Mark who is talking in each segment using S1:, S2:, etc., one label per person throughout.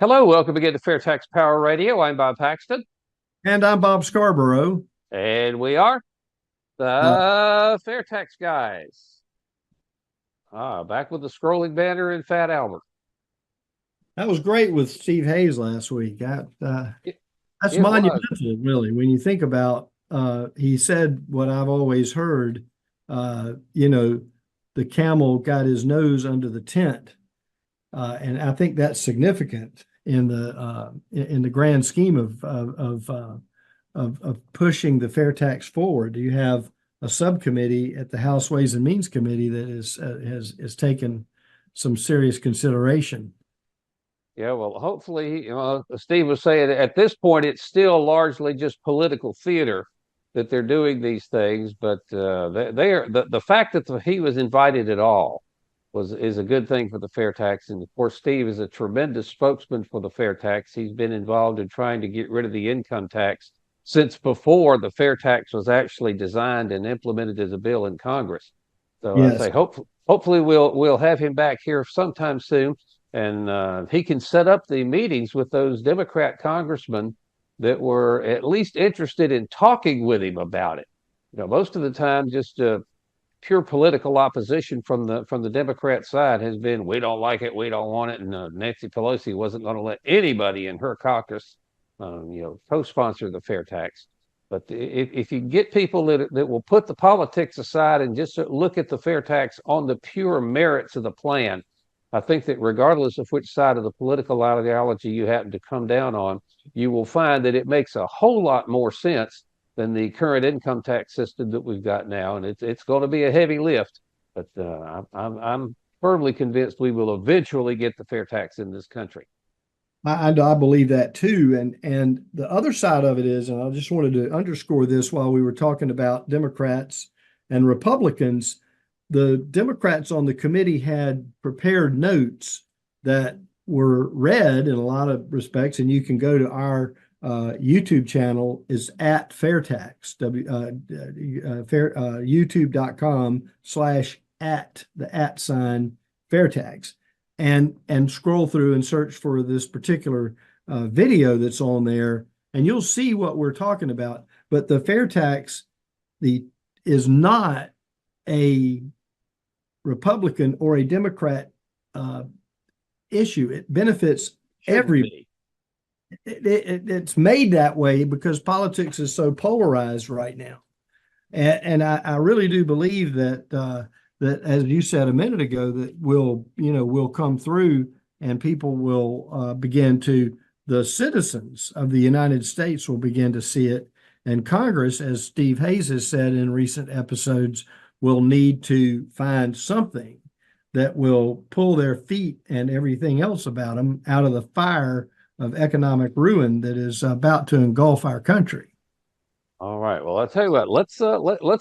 S1: Hello, welcome again to FAIRtax Power Radio. I'm Bob Paxton.
S2: And I'm Bob Scarborough.
S1: And we are
S2: Uh,
S1: the FAIRtax Guys. Back with the scrolling banner and Fat Albert.
S2: that was great with Steve Hayes last week. That's
S1: It was.
S2: monumental, really, when you think about he said what I've always heard, the camel got his nose under the tent. And I think that's significant in the grand scheme of pushing the fair tax forward. You have a subcommittee at the House Ways and Means Committee that has taken some serious consideration.
S1: Yeah, well, hopefully, Steve was saying at this point, it's still largely just political theater that they're doing these things. But the fact that he was invited at all is a good thing for the fair tax. And of course, Steve is a tremendous spokesman for the fair tax. He's been involved in trying to get rid of the income tax since before the fair tax was actually designed and implemented as a bill in Congress. So I
S2: Yes.
S1: say hopefully we'll have him back here sometime soon, and he can set up the meetings with those Democrat congressmen that were at least interested in talking with him about it. Most of the time, just pure political opposition from the Democrat side has been, we don't like it, we don't want it, and Nancy Pelosi wasn't going to let anybody in her caucus, co-sponsor the fair tax. But if you get people that will put the politics aside and just look at the fair tax on the pure merits of the plan, I think that regardless of which side of the political ideology you happen to come down on, you will find that it makes a whole lot more sense than the current income tax system that we've got now, and it's going to be a heavy lift. But I'm firmly convinced we will eventually get the fair tax in this country.
S2: I believe that too. And the other side of it is, and I just wanted to underscore this while we were talking about Democrats and Republicans, the Democrats on the committee had prepared notes that were read in a lot of respects, and you can go to our YouTube channel is at FAIRtax, youtube.com/@ FAIRtax, and scroll through and search for this particular video that's on there, and you'll see what we're talking about. But the fair tax is not a Republican or a Democrat issue. It benefits everybody. It's made that way because politics is so polarized right now. And I really do believe that, as you said a minute ago, that will come through and people will the citizens of the United States will begin to see it. And Congress, as Steve Hayes has said in recent episodes, will need to find something that will pull their feet and everything else about them out of the fire of economic ruin that is about to engulf our country.
S1: All right. Well, I'll tell you what. Let's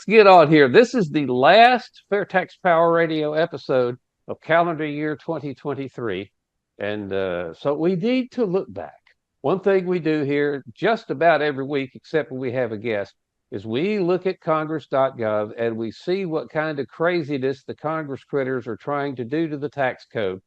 S1: get on here. This is the last FAIRtax Power Radio episode of calendar year 2023, and so we need to look back. One thing we do here just about every week, except when we have a guest, is we look at Congress.gov and we see what kind of craziness the Congress critters are trying to do to the tax code.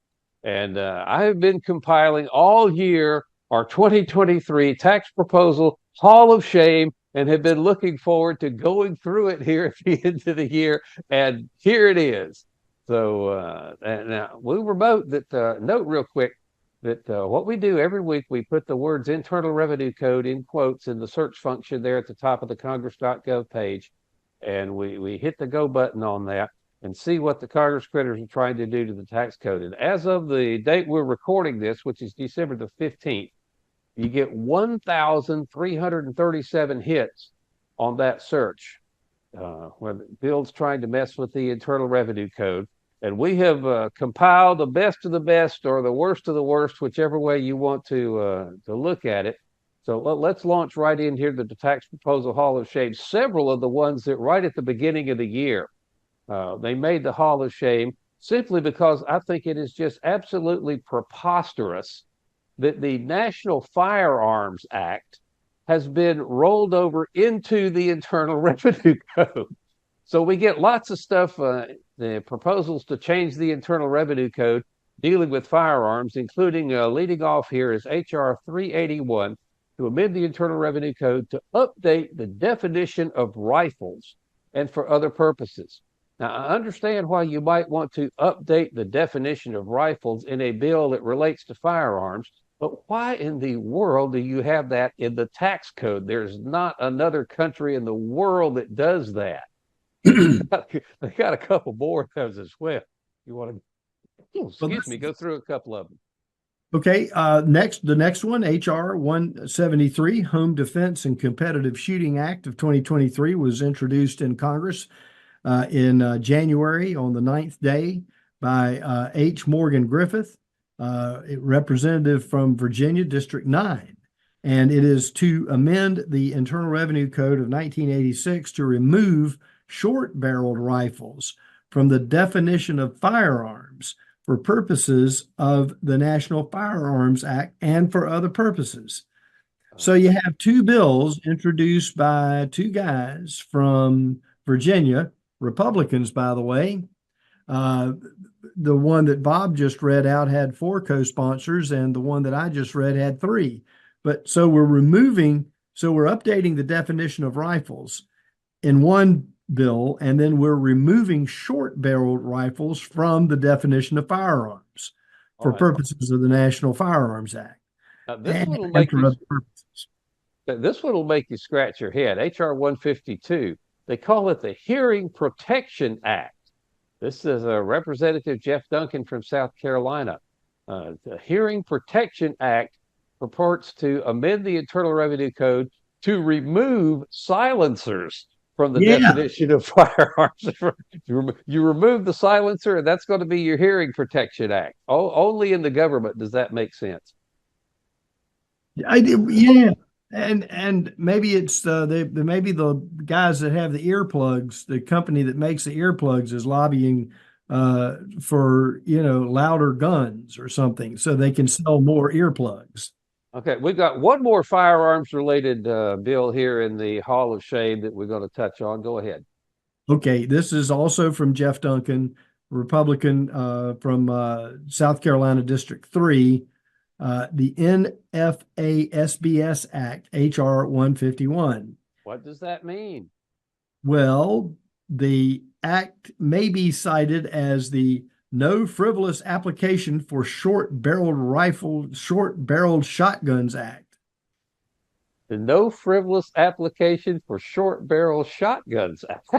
S1: And I have been compiling all year our 2023 tax proposal Hall of Shame and have been looking forward to going through it here at the end of the year. And here it is. So now we were note real quick that what we do every week, we put the words Internal Revenue Code in quotes in the search function there at the top of the Congress.gov page. And we hit the go button on that and see what the Congress critters are trying to do to the tax code. And as of the date we're recording this, which is December the 15th, you get 1,337 hits on that search, where Bill's trying to mess with the Internal Revenue Code. And we have compiled the best of the best or the worst of the worst, whichever way you want to look at it. So let's launch right in here to the Tax Proposal Hall of Shame. Several of the ones that right at the beginning of the year, they made the Hall of Shame simply because I think it is just absolutely preposterous that the National Firearms Act has been rolled over into the Internal Revenue Code. So we get lots of stuff, the proposals to change the Internal Revenue Code, dealing with firearms, including leading off here is H.R. 381 to amend the Internal Revenue Code to update the definition of rifles and for other purposes. Now, I understand why you might want to update the definition of rifles in a bill that relates to firearms, but why in the world do you have that in the tax code? There's not another country in the world that does that. They got a couple more of those as well. You want to, excuse me, go through a couple of them.
S2: Okay, the next one, H.R. 173, Home Defense and Competitive Shooting Act of 2023, was introduced in Congress in January on the 9th day by H. Morgan Griffith, representative from Virginia, District 9. And it is to amend the Internal Revenue Code of 1986 to remove short-barreled rifles from the definition of firearms for purposes of the National Firearms Act and for other purposes. So you have two bills introduced by two guys from Virginia, Republicans, by the way. The one that Bob just read out had 4 co-sponsors, and the one that I just read had 3. But so we're updating the definition of rifles in one bill, and then we're removing short-barreled rifles from the definition of firearms for purposes of the National Firearms Act.
S1: This one will make you scratch your head. H.R. 152, they call it the Hearing Protection Act. This is Representative Jeff Duncan from South Carolina. The Hearing Protection Act purports to amend the Internal Revenue Code to remove silencers from the definition of firearms. You remove the silencer, and that's going to be your Hearing Protection Act. Only in the government does that make sense.
S2: And maybe it's maybe the guys that have the earplugs, the company that makes the earplugs is lobbying for louder guns or something, so they can sell more earplugs.
S1: Okay, we've got one more firearms related bill here in the Hall of Shame that we're going to touch on. Go ahead.
S2: Okay, this is also from Jeff Duncan, Republican from South Carolina District 3, the NFASBS Act, H.R. 151.
S1: What does that mean?
S2: Well, the act may be cited as the No Frivolous Application for Short-Barreled Shotguns Act.
S1: The No Frivolous Application for Short-Barrel Shotguns Act.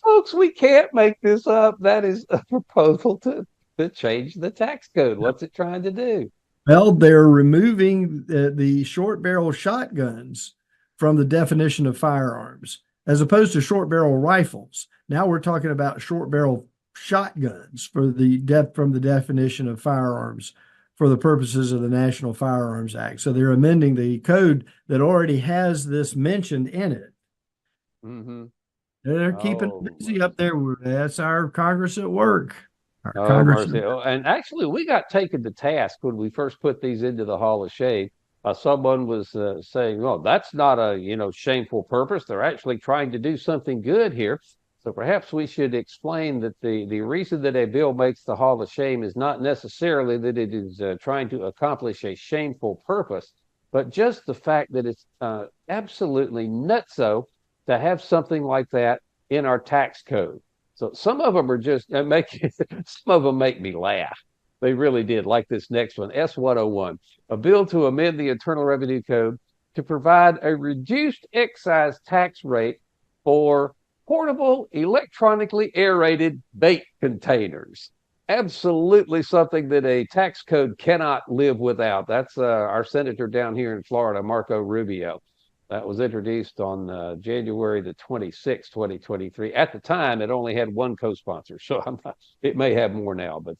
S1: Folks, we can't make this up. That is a proposal to change the tax code. What's it trying to do?
S2: Well, they're removing the short-barrel shotguns from the definition of firearms, as opposed to short-barrel rifles. Now we're talking about short-barrel shotguns from the definition of firearms for the purposes of the National Firearms Act. So they're amending the code that already has this mentioned in it.
S1: Mm-hmm.
S2: They're keeping it busy up there. That's our Congress at work.
S1: And actually, we got taken to task when we first put these into the Hall of Shame. Someone was saying, "Well, that's not a shameful purpose. They're actually trying to do something good here." So perhaps we should explain that the reason that a bill makes the Hall of Shame is not necessarily that it is trying to accomplish a shameful purpose, but just the fact that it's absolutely nutso to have something like that in our tax code. So some of them are just some of them make me laugh. They really did, like this next one, S101, a bill to amend the Internal Revenue Code to provide a reduced excise tax rate for portable, electronically aerated bait containers. Absolutely something that a tax code cannot live without. That's our senator down here in Florida, Marco Rubio. That was introduced on January the 26th, 2023. At the time, it only had one co-sponsor, so it may have more now. But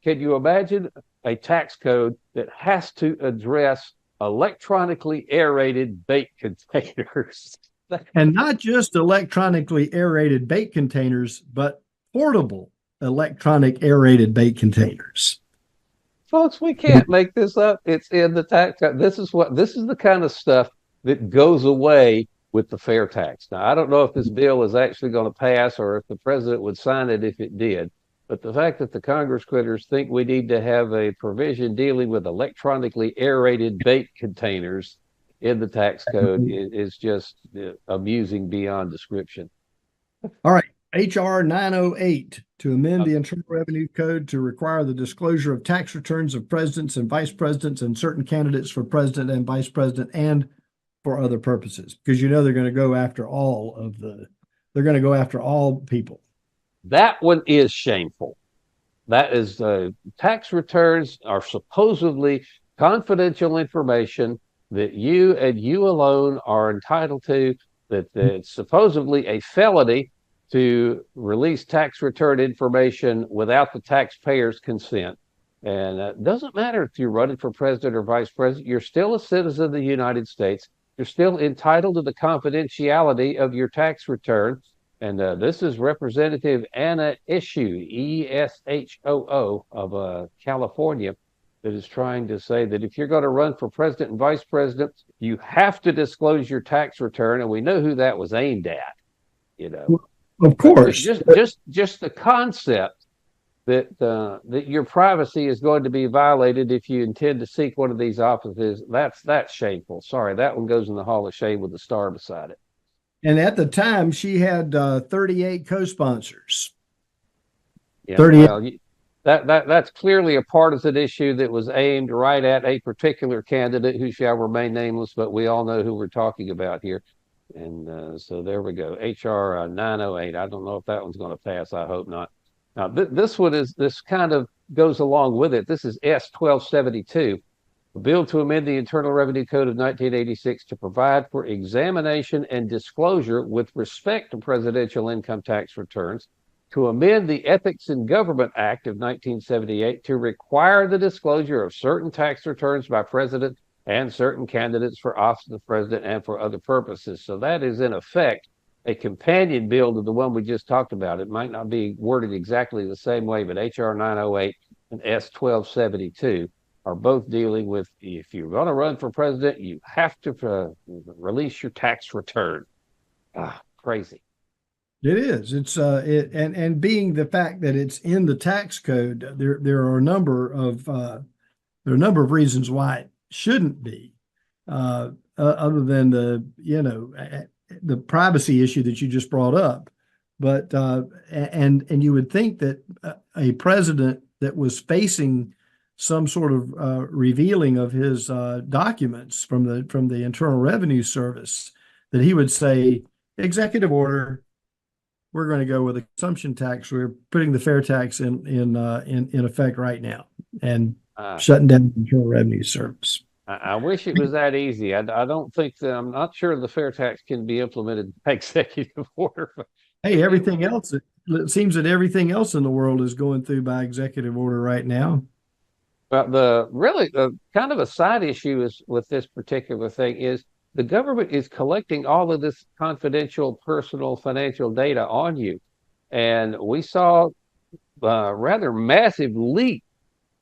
S1: can you imagine a tax code that has to address electronically aerated bait containers?
S2: And not just electronically aerated bait containers, but portable electronic aerated bait containers.
S1: Folks, we can't make this up. It's in the tax code. This is the kind of stuff that goes away with the fair tax. Now, I don't know if this bill is actually going to pass or if the president would sign it if it did, But the fact that the Congress quitters think we need to have a provision dealing with electronically aerated bait containers in the tax code is just amusing beyond description.
S2: All right. HR 908 to amend the Internal Revenue Code to require the disclosure of tax returns of presidents and vice presidents and certain candidates for president and vice president and for other purposes, because they're going to go after they're going to go after all people.
S1: That one is shameful. That is, tax returns are supposedly confidential information that you and you alone are entitled to, that it's supposedly a felony to release tax return information without the taxpayer's consent. And it doesn't matter if you're running for president or vice president, you're still a citizen of the United States. You're still entitled to the confidentiality of your tax return. And this is Representative Anna Eshoo, Eshoo, of California, that is trying to say that if you're going to run for president and vice president, you have to disclose your tax return. And we know who that was aimed at,
S2: Of course.
S1: Just the concept that your privacy is going to be violated if you intend to seek one of these offices, that's shameful. Sorry, that one goes in the Hall of Shame with a star beside it.
S2: And at the time, she had 38 co-sponsors.
S1: Yeah, 38. Well, that's clearly a partisan issue that was aimed right at a particular candidate who shall remain nameless, but we all know who we're talking about here. And so there we go. HR 908. I don't know if that one's going to pass. I hope not. Now, this kind of goes along with it. This is S1272. A bill to amend the Internal Revenue Code of 1986 to provide for examination and disclosure with respect to presidential income tax returns, to amend the Ethics in Government Act of 1978 to require the disclosure of certain tax returns by president and certain candidates for office of president and for other purposes. So that is, in effect, a companion bill to the one we just talked about. It might not be worded exactly the same way, but HR 908 and S1272 are both dealing with, if you're going to run for president, you have to release your tax return. Crazy.
S2: It is. It's and being the fact that it's in the tax code, there are a number of reasons why it shouldn't be, other than the privacy issue that you just brought up. But and you would think that a president that was facing some sort of revealing of his documents from the Internal Revenue Service, that he would say, executive order, we're going to go with a consumption tax. We're putting the FAIRtax in effect right now and shutting down the Internal Revenue Service.
S1: I wish it was that easy. I don't think I'm not sure the FAIRtax can be implemented by executive order.
S2: Hey, everything else, it seems that everything else in the world is going through by executive order right now.
S1: But the kind of a side issue is with this particular thing is the government is collecting all of this confidential personal financial data on you. And we saw a rather massive leak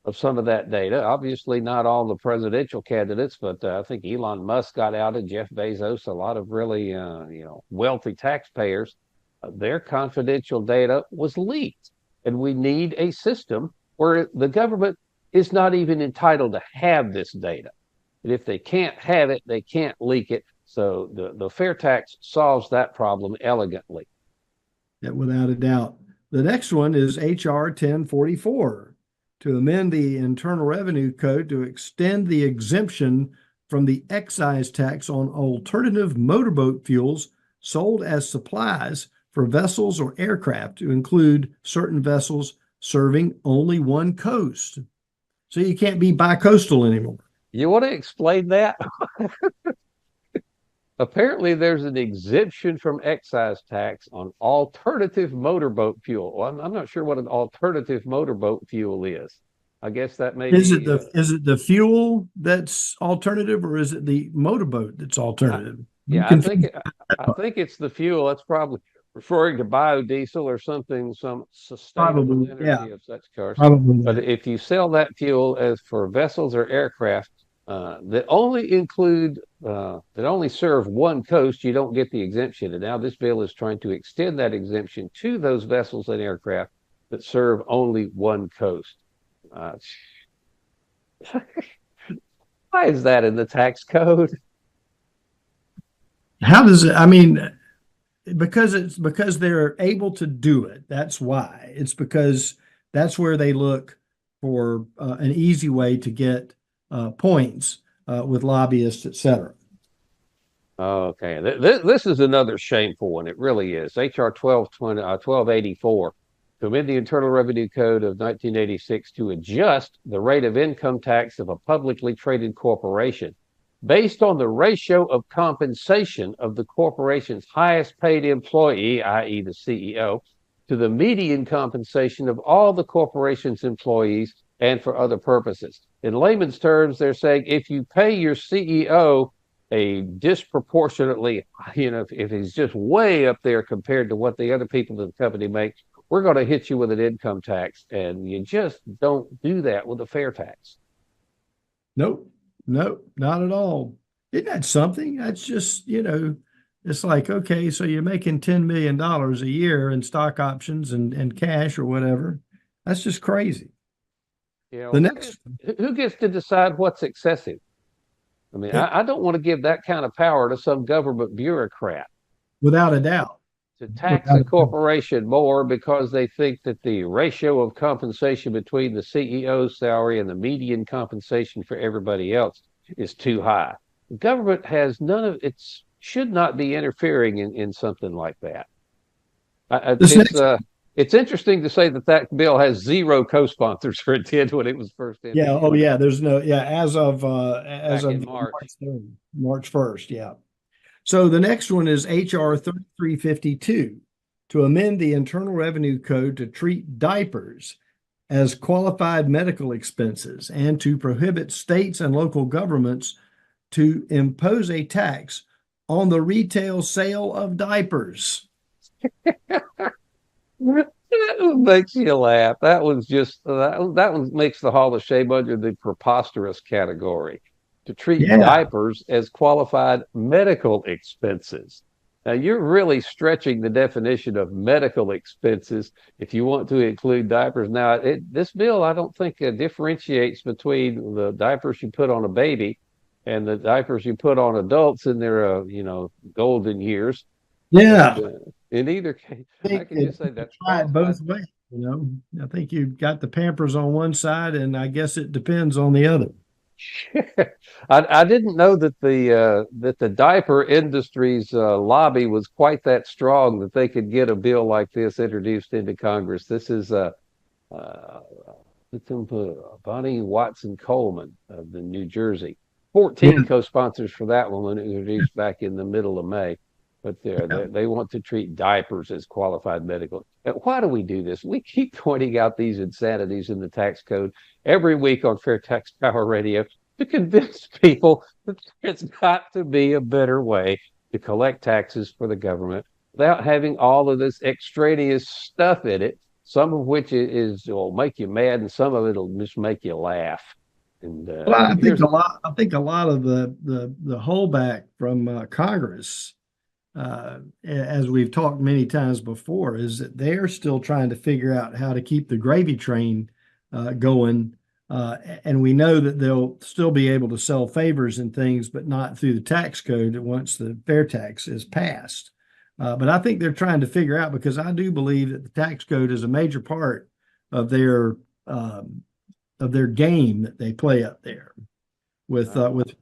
S1: of some of that data. Obviously not all the presidential candidates, but I think Elon Musk got out, and Jeff Bezos, a lot of really wealthy taxpayers, their confidential data was leaked. And we need a system where the government is not even entitled to have this data. And if they can't have it, they can't leak it. So the FAIRtax solves that problem elegantly.
S2: Yeah, without a doubt. The next one is HR 1044 to amend the Internal Revenue Code to extend the exemption from the excise tax on alternative motorboat fuels sold as supplies for vessels or aircraft to include certain vessels serving only one coast. So you can't be bi-coastal anymore.
S1: You want to explain that? Apparently, there's an exemption from excise tax on alternative motorboat fuel. Well, I'm not sure what an alternative motorboat fuel is. I guess that may
S2: is
S1: be.
S2: Is it the fuel that's alternative, or is it the motorboat that's alternative?
S1: I think it's the fuel. That's probably referring to biodiesel or something, some sustainable energy of such cars.
S2: Probably.
S1: But if you sell that fuel as for vessels or aircraft that only serve one coast, you don't get the exemption. And now this bill is trying to extend that exemption to those vessels and aircraft that serve only one coast. Uh, why is that in the tax code?
S2: How does it, I mean, because they're able to do it. That's why. It's because that's where they look for an easy way to get points with lobbyists, et cetera.
S1: Okay, this is another shameful one. It really is. HR 1284 to amend the Internal Revenue Code of 1986 to adjust the rate of income tax of a publicly traded corporation based on the ratio of compensation of the corporation's highest paid employee, i.e., the CEO, to the median compensation of all the corporation's employees and for other purposes. In layman's terms, they're saying if you pay your CEO a disproportionately, if he's just way up there compared to what the other people in the company make, we're going to hit you with an income tax. And you just don't do that with a fair tax.
S2: Nope, nope, not at all. Isn't that something? That's just, it's like, okay, so you're making $10 million a year in stock options and cash or whatever. That's just crazy. The next,
S1: who gets to decide what's excessive? I mean, I don't want to give that kind of power to some government bureaucrat.
S2: without a doubt.
S1: To tax a corporation more because they think that the ratio of compensation between the CEO's salary and the median compensation for everybody else is too high. The government has none of it, should not be interfering in something like that. It's interesting to say that bill has 0 co-sponsors for it did when it was first introduced.
S2: Yeah. Oh, yeah. There's no. Yeah. As of
S1: March
S2: 3rd, March 1st. Yeah. So the next one is HR 3352 to amend the Internal Revenue Code to treat diapers as qualified medical expenses and to prohibit states and local governments to impose a tax on the retail sale of diapers.
S1: That makes you laugh. That was just that one makes the Hall of Shame under the preposterous category to treat diapers as qualified medical expenses. Now you're really stretching the definition of medical expenses if you want to include diapers. Now this bill I don't think differentiates between the diapers you put on a baby and the diapers you put on adults in their golden years.
S2: Yeah.
S1: And, in either case, I can just say that's
S2: both ways. I think you've got the Pampers on one side, and I guess it depends on the other.
S1: I didn't know that the diaper industry's lobby was quite that strong that they could get a bill like this introduced into Congress. This is Bonnie Watson Coleman of the New Jersey. 14 co-sponsors for that one when it was introduced back in the middle of May. But they want to treat diapers as qualified medical. And why do we do this? We keep pointing out these insanities in the tax code every week on FAIRtax Power Radio to convince people that there's got to be a better way to collect taxes for the government without having all of this extraneous stuff in it, some of which will make you mad and some of it will just make you laugh. And
S2: well, I think a lot of the holdback from Congress, as we've talked many times before, is that they're still trying to figure out how to keep the gravy train going. And we know that they'll still be able to sell favors and things, but not through the tax code once the fair tax is passed. But I think they're trying to figure out, because I do believe that the tax code is a major part of their game that they play up there with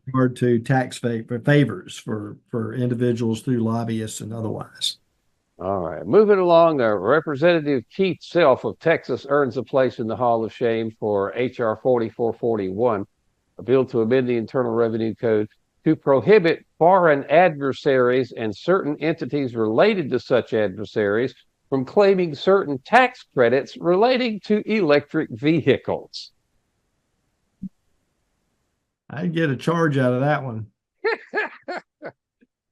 S2: regard to tax favors for individuals through lobbyists and otherwise.
S1: All right. Moving along, Representative Keith Self of Texas earns a place in the Hall of Shame for H.R. 4441, a bill to amend the Internal Revenue Code to prohibit foreign adversaries and certain entities related to such adversaries from claiming certain tax credits relating to electric vehicles.
S2: I'd get a charge out of that one.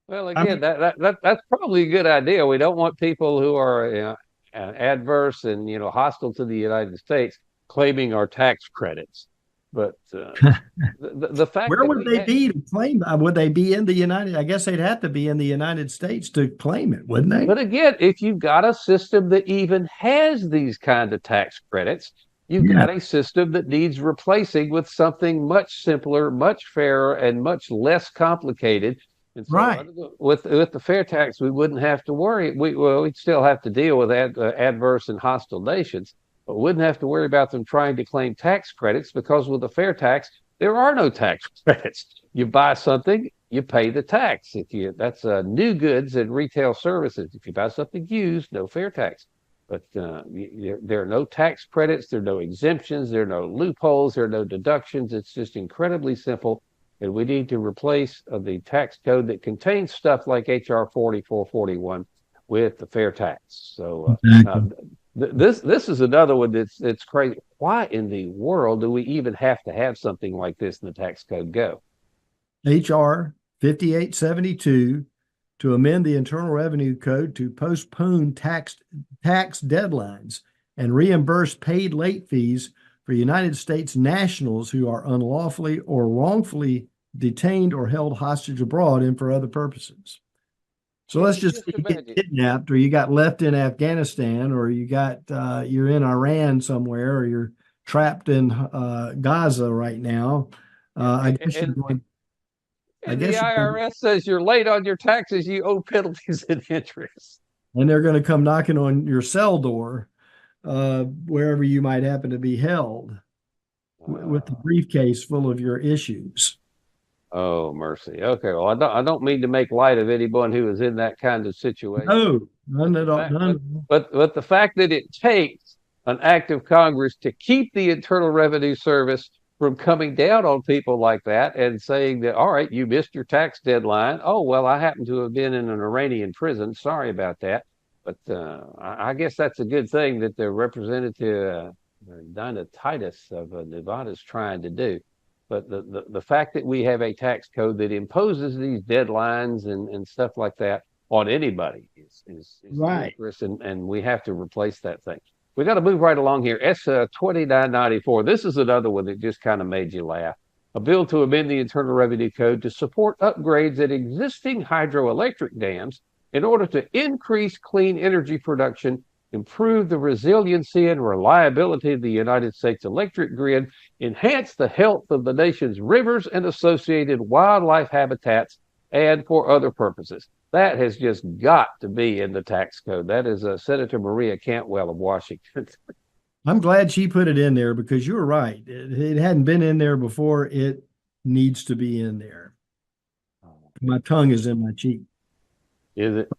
S1: Well, again, that's probably a good idea. We don't want people who are adverse and hostile to the United States claiming our tax credits. But the fact
S2: Where
S1: that
S2: would
S1: we
S2: they
S1: have,
S2: be to claim? Would they be in the United? I guess they'd have to be in the United States to claim it, wouldn't they?
S1: but again, if you've got a system that even has these kind of tax credits, you've
S2: Yeah,
S1: got a system that needs replacing with something much simpler, much fairer, and much less complicated. And so,
S2: right.
S1: with the fair tax, we wouldn't have to worry. We'd still have to deal with adverse and hostile nations, but wouldn't have to worry about them trying to claim tax credits because with the fair tax, there are no tax credits. You buy something, you pay the tax. If you that's new goods and retail services. If you buy something used, no fair tax. But there are no tax credits, there are no exemptions, there are no loopholes, there are no deductions. It's just incredibly simple. And we need to replace the tax code that contains stuff like HR 4441 with the fair tax. So
S2: Exactly.
S1: this is another one that's crazy. Why in the world do we even have to have something like this in the tax code go?
S2: HR 5872 to amend the Internal Revenue Code to postpone tax deadlines and reimburse paid late fees for United States nationals who are unlawfully or wrongfully detained or held hostage abroad and for other purposes. So let's just say
S1: Just
S2: you get
S1: imagine.
S2: kidnapped or you got left in Afghanistan or you got you're in Iran somewhere or you're trapped in Gaza right now. I guess you're
S1: And
S2: going. I
S1: and the
S2: guess you're going,
S1: IRS says you're late on your taxes, you owe penalties and interest.
S2: and they're going to come knocking on your cell door wherever you might happen to be held with the
S1: Uh,
S2: briefcase full of your issues.
S1: oh mercy. Okay, well I don't mean to make light of anyone who is in that kind of situation,
S2: No, none
S1: but the
S2: at all.
S1: fact but
S2: None.
S1: but the fact that it takes an act of Congress to keep the Internal Revenue Service from coming down on people like that and saying that, all right, you missed your tax deadline. Oh, well, I happen to have been in an Iranian prison. Sorry about that. But I guess that's a good thing that the representative Dinah Titus of Nevada is trying to do. But the fact that we have a tax code that imposes these deadlines and stuff like that on anybody is
S2: Right.
S1: ludicrous, and we have to replace that thing. We got to move right along here. S 2994. This is another one that just kind of made you laugh. A bill to amend the Internal Revenue Code to support upgrades at existing hydroelectric dams in order to increase clean energy production, improve the resiliency and reliability of the United States electric grid, enhance the health of the nation's rivers and associated wildlife habitats, and for other purposes. That has just got to be in the tax code. That is Senator Maria Cantwell of Washington.
S2: I'm glad she put it in there because you're right. It hadn't been in there before. It needs to be in there. My tongue is in my cheek.
S1: Is it?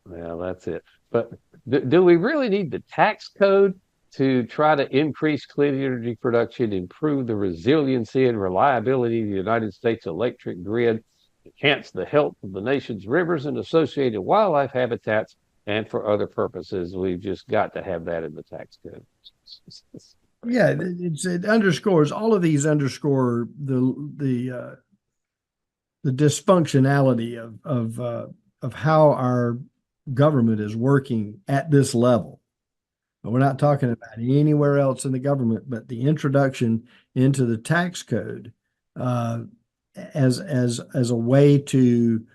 S1: Well, that's it. But do we really need the tax code to try to increase clean energy production, improve the resiliency and reliability of the United States electric grid, enhance the health of the nation's rivers and associated wildlife habitats, and for other purposes? We've just got to have that in the tax code.
S2: Yeah, it underscores all of these underscore the dysfunctionality of how our government is working at this level. We're not talking about anywhere else in the government, but the introduction into the tax code as a way to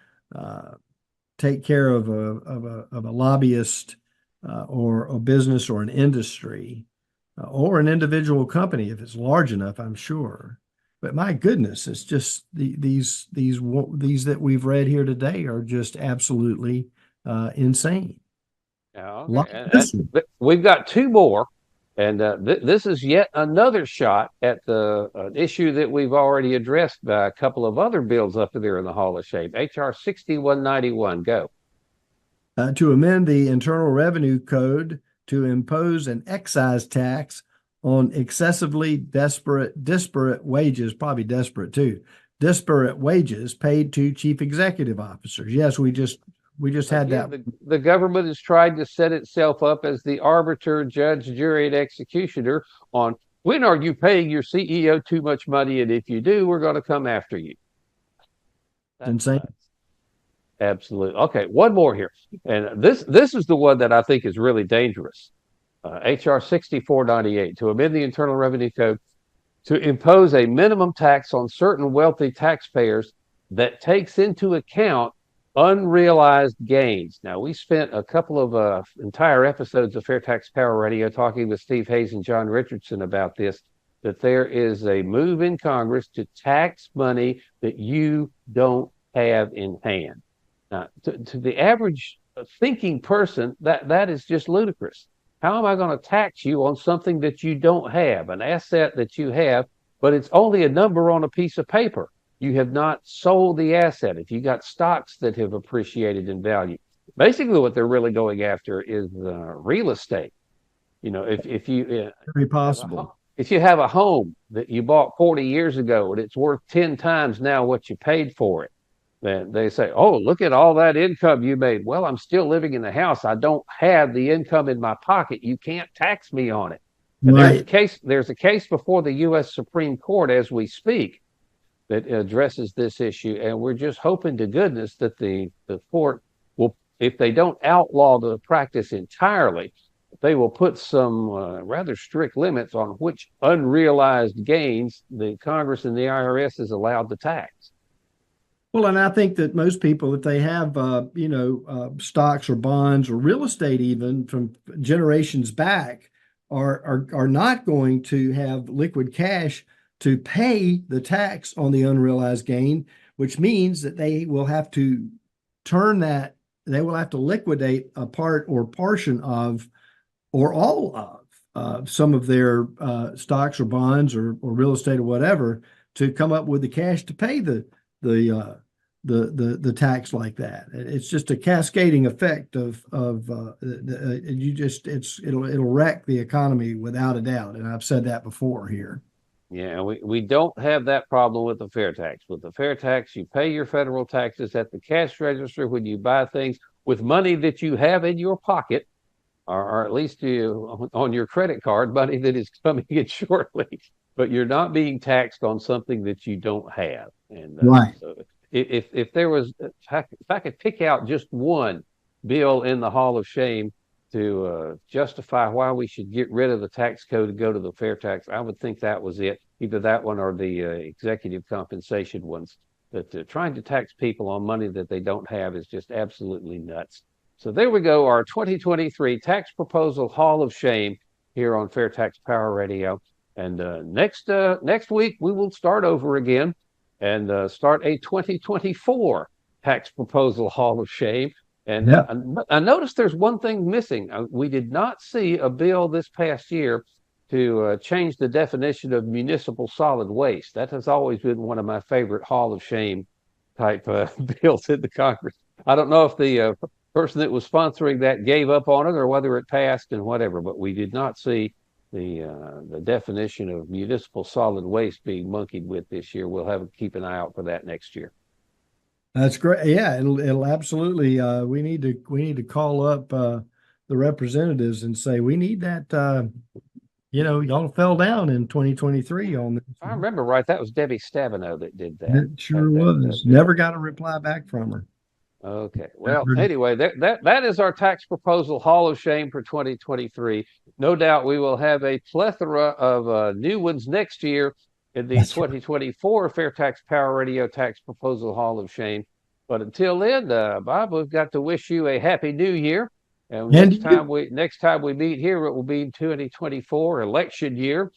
S2: take care of a lobbyist or a business or an industry or an individual company if it's large enough, I'm sure. But my goodness, it's just these that we've read here today are just absolutely insane.
S1: Yeah,
S2: Like
S1: okay.
S2: this one.
S1: We've got two more, and this is yet another shot at the issue that we've already addressed by a couple of other bills up there in the Hall of Shame. HR 6191, go.
S2: To amend the Internal Revenue Code to impose an excise tax on excessively disparate wages, probably desperate too, disparate wages paid to chief executive officers. Yes, we just had that.
S1: Again, the government has tried to set itself up as the arbiter, judge, jury, and executioner on when are you paying your CEO too much money, and if you do, we're going to come after you. That's
S2: Insane.
S1: nuts. Absolutely. Okay, one more here, and this is the one that I think is really dangerous. HR 6498 to amend the Internal Revenue Code to impose a minimum tax on certain wealthy taxpayers that takes into account unrealized gains. Now, we spent a couple of entire episodes of FAIRtax Power Radio talking with Steve Hayes and John Richardson about this, that there is a move in Congress to tax money that you don't have in hand. Now, to the average thinking person, that is just ludicrous. How am I going to tax you on something that you don't have, an asset that you have, but it's only a number on a piece of paper? You have not sold the asset. If you got stocks that have appreciated in value, basically what they're really going after is real estate. You know, if you
S2: very possible.
S1: If you have a home that you bought 40 years ago and it's worth 10 times now what you paid for it, then they say, oh, look at all that income you made. Well, I'm still living in the house. I don't have the income in my pocket. You can't tax me on it. And
S2: Right.
S1: there's a case before the U.S. Supreme Court as we speak that addresses this issue. And we're just hoping to goodness that the court will, if they don't outlaw the practice entirely, they will put some rather strict limits on which unrealized gains the Congress and the IRS is allowed to tax.
S2: Well, and I think that most people, if they have, stocks or bonds or real estate, even from generations back, are not going to have liquid cash to pay the tax on the unrealized gain, which means that they will have to they will have to liquidate a part or portion of, or all of, some of their stocks or bonds or real estate or whatever to come up with the cash to pay the tax like that. It's just a cascading effect of it'll wreck the economy without a doubt. And I've said that before here.
S1: Yeah, we don't have that problem with the fair tax. With the fair tax, you pay your federal taxes at the cash register when you buy things with money that you have in your pocket, or at least on your credit card, money that is coming in shortly. But you're not being taxed on something that you don't have. And
S2: right.
S1: So if there was, if I could pick out just one bill in the Hall of Shame to justify why we should get rid of the tax code and go to the fair tax, I would think that was it. Either that one or the executive compensation ones. That trying to tax people on money that they don't have is just absolutely nuts. So there we go, our 2023 tax proposal Hall of Shame here on FAIRtax Power Radio. And next week we will start over again and start a 2024 tax proposal Hall of Shame. And
S2: yeah.
S1: I noticed there's one thing missing. We did not see a bill this past year to change the definition of municipal solid waste. That has always been one of my favorite Hall of Shame type bills in the Congress. I don't know if the person that was sponsoring that gave up on it or whether it passed and whatever, but we did not see the definition of municipal solid waste being monkeyed with this year. We'll have to keep an eye out for that next year.
S2: That's great. Yeah, it'll absolutely. We need to call up the representatives and say we need that. Y'all fell down in 2023 on this.
S1: If I remember right, that was Debbie Stabenow that did that.
S2: It sure was. Never got a reply back from her.
S1: Okay. Well, anyway, that is our tax proposal Hall of Shame for 2023. No doubt we will have a plethora of new ones next year in the 2024 FAIRtax Power Radio Tax Proposal Hall of Shame. But until then, Bob, we've got to wish you a happy new year. And next time we meet here, it will be 2024 election year.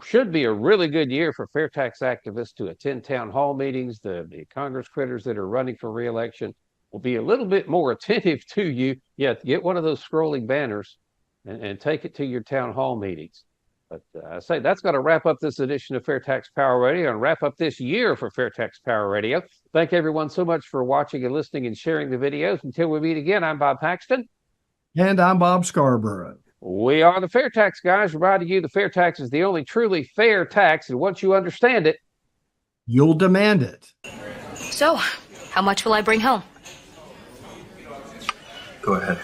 S1: Should be a really good year for fair tax activists to attend town hall meetings. The Congress critters that are running for re-election will be a little bit more attentive to you. Yeah, get one of those scrolling banners and take it to your town hall meetings. But I say that's going to wrap up this edition of FAIRtax Power Radio and wrap up this year for FAIRtax Power Radio. Thank everyone so much for watching and listening and sharing the videos. Until we meet again, I'm Bob Paxton.
S2: And I'm Bob Scarborough.
S1: We are the FAIRtax Guys, reminding you the fair tax is the only truly fair tax, and once you understand it,
S2: you'll demand it.
S3: So, how much will I bring home?
S4: Go ahead.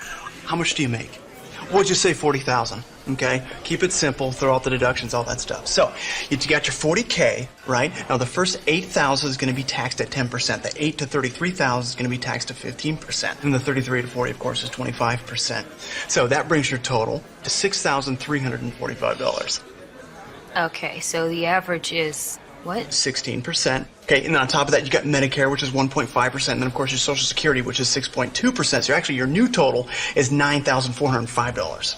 S5: How much do you make? We'll just say 40,000. Okay, keep it simple, throw out the deductions, all that stuff. So, you got your 40K, right? Now, the first 8,000 is going to be taxed at 10%. The 8 to 33,000 is going to be taxed at 15%. And the 33 to 40, of course, is 25%. So that brings your total to $6,345.
S3: Okay, so the average is what?
S5: 16%. Okay, and then on top of that, you got Medicare, which is 1.5%, and then of course your Social Security, which is 6.2%. So actually, your new total is $9,405.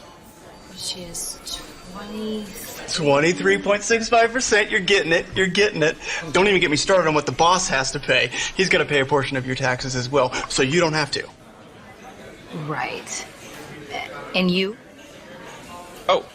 S3: Which is 20.
S5: 23.65%. You're getting it. You're getting it. Don't even get me started on what the boss has to pay. He's got to pay a portion of your taxes as well, so you don't have to.
S3: Right. And you?
S5: Oh,